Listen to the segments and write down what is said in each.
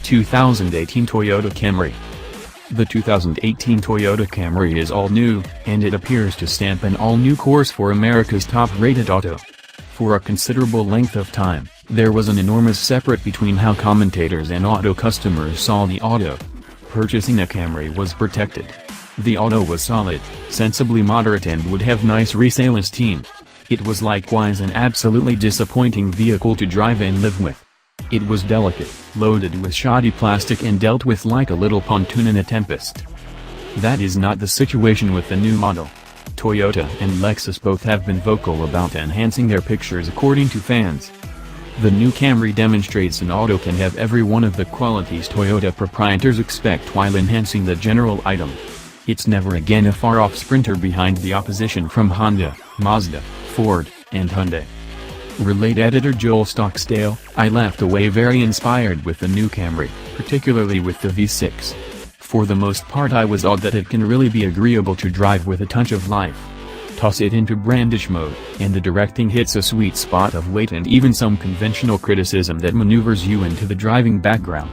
...2018 Toyota Camry. The 2018 Toyota Camry is all new, and it appears to stamp an all-new course for America's top-rated auto. For a considerable length of time, there was an enormous separate between how commentators and auto customers saw the auto. Purchasing a Camry was protected. The auto was solid, sensibly moderate and would have nice resale esteem. It was likewise an absolutely disappointing vehicle to drive and live with. It was delicate, loaded with shoddy plastic and dealt with like a little pontoon in a tempest. That is not the situation with the new model. Toyota and Lexus both have been vocal about enhancing their pictures according to fans. The new Camry demonstrates an auto can have every one of the qualities Toyota proprietors expect while enhancing the general item. It's never again a far-off sprinter behind the opposition from Honda, Mazda, Ford, and Hyundai. Relate editor Joel Stockdale, I left away very inspired with the new Camry, particularly with the V6. For the most part I was awed that it can really be agreeable to drive with a touch of life. Toss it into brandish mode, and the directing hits a sweet spot of weight and even some conventional criticism that maneuvers you into the driving background.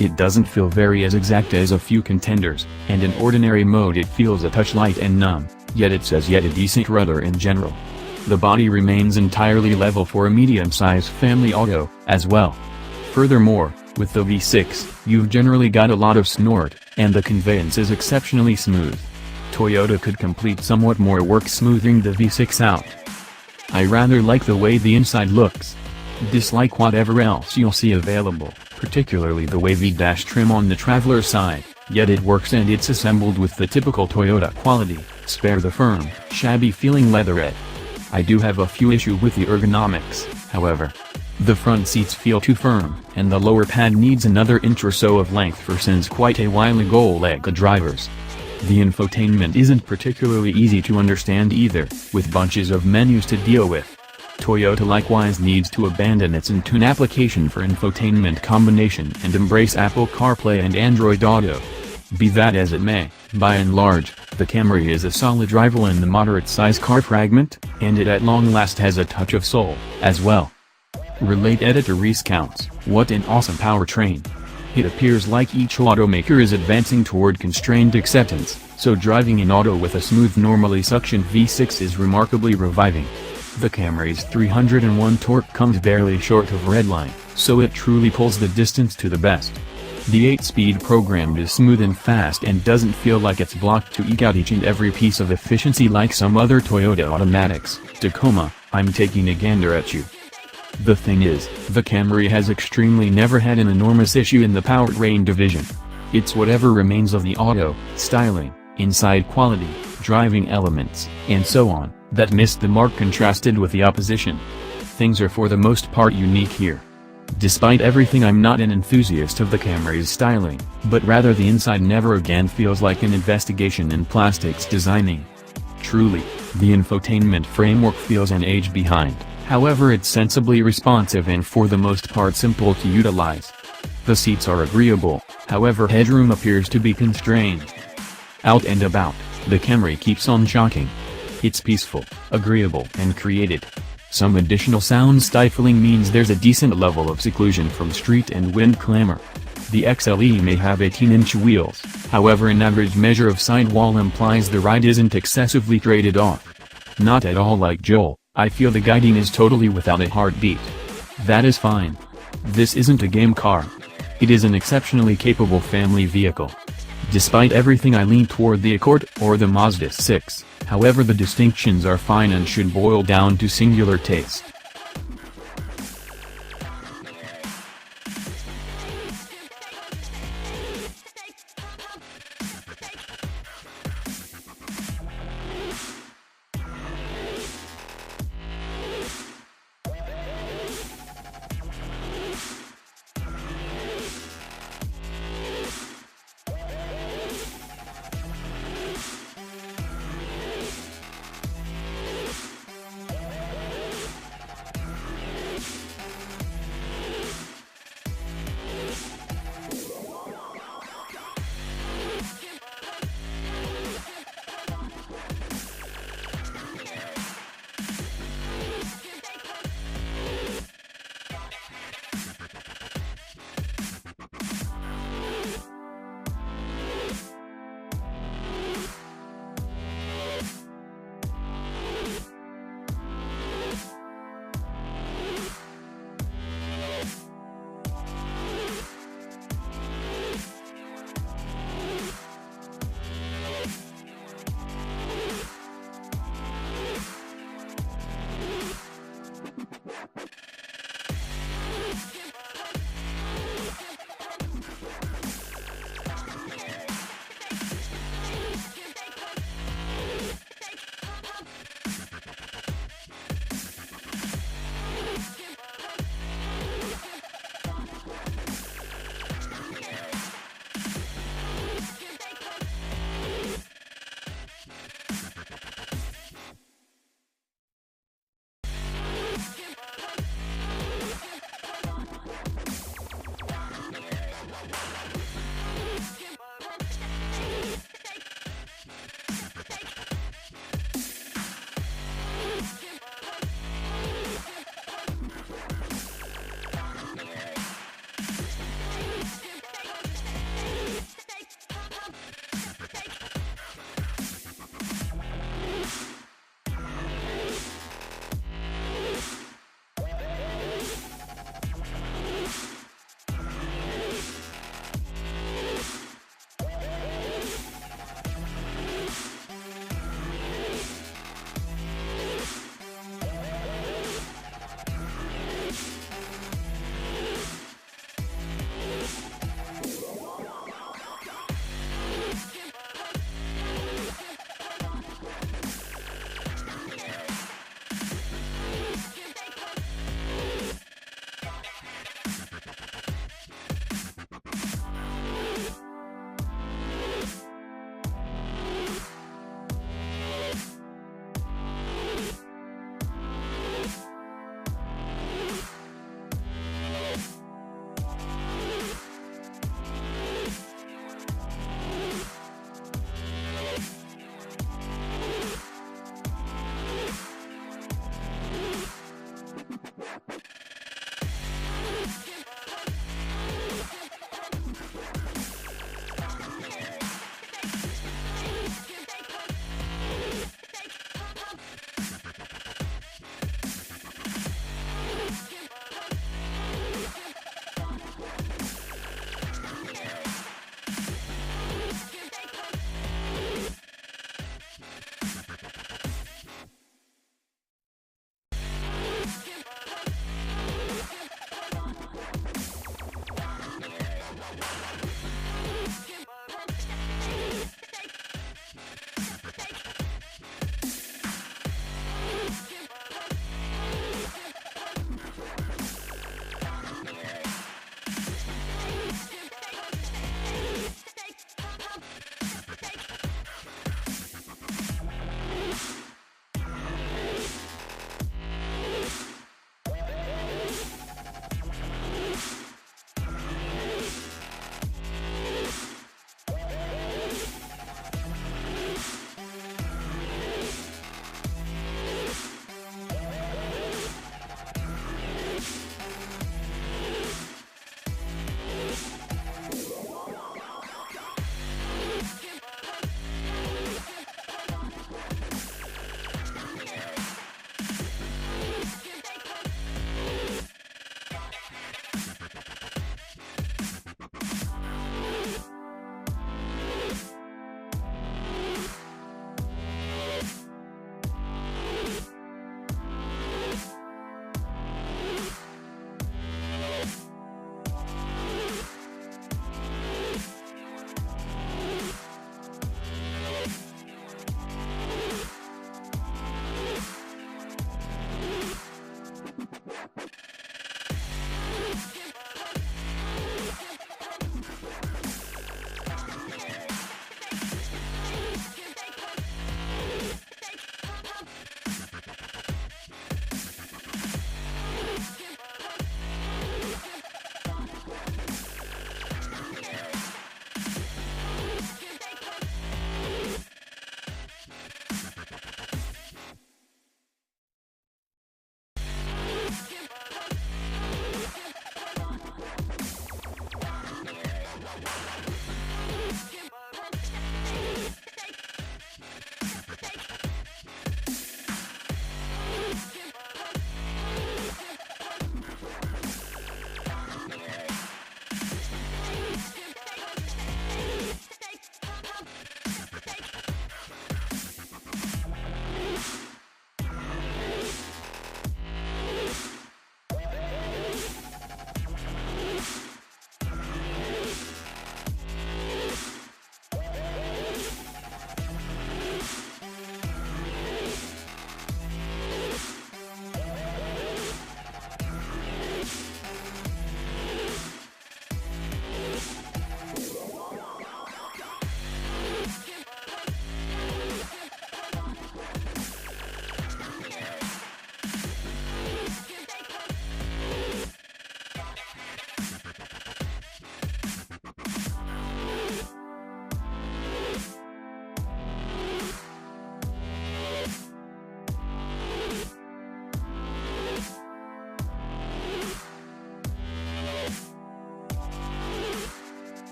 It doesn't feel very as exact as a few contenders, and in ordinary mode it feels a touch light and numb, yet it says yet a decent rudder in general. The body remains entirely level for a medium-sized family auto, as well. Furthermore, with the V6, you've generally got a lot of snort, and the conveyance is exceptionally smooth. Toyota could complete somewhat more work smoothing the V6 out. I rather like the way the inside looks. Dislike whatever else you'll see available, particularly the wavy dash trim on the Traveler side, yet it works and it's assembled with the typical Toyota quality, spare the firm, shabby-feeling leatherette. I do have a few issues with the ergonomics, however. The front seats feel too firm, and the lower pad needs another inch or so of length for since quite a while ago like drivers. The infotainment isn't particularly easy to understand either, with bunches of menus to deal with. Toyota likewise needs to abandon its Intune application for infotainment combination and embrace Apple CarPlay and Android Auto. Be that as it may, by and large, the Camry is a solid rival in the moderate-size car fragment, and it at long last has a touch of soul, as well. Relate editor recounts, what an awesome powertrain. It appears like each automaker is advancing toward constrained acceptance, so driving an auto with a smooth normally suctioned V6 is remarkably reviving. The Camry's 301 torque comes barely short of redline, so it truly pulls the distance to the best. The 8-speed program is smooth and fast and doesn't feel like it's blocked to eke out each and every piece of efficiency like some other Toyota automatics. Tacoma, I'm taking a gander at you. The thing is, the Camry has extremely never had an enormous issue in the powertrain division. It's whatever remains of the auto, styling, inside quality, driving elements, and so on, that missed the mark contrasted with the opposition. Things are for the most part unique here. Despite everything, I'm not an enthusiast of the Camry's styling, but rather the inside never again feels like an investigation in plastics designing. Truly, the infotainment framework feels an age behind, however it's sensibly responsive and for the most part simple to utilize. The seats are agreeable, however headroom appears to be constrained. Out and about, the Camry keeps on shocking. It's peaceful, agreeable and creative. Some additional sound stifling means there's a decent level of seclusion from street and wind clamor. The XLE may have 18-inch wheels, however an average measure of sidewall implies the ride isn't excessively traded off. Not at all like Joel, I feel the guiding is totally without a heartbeat. That is fine. This isn't a game car. It is an exceptionally capable family vehicle. Despite everything, I lean toward the Accord or the Mazda 6, however the distinctions are fine and should boil down to singular taste.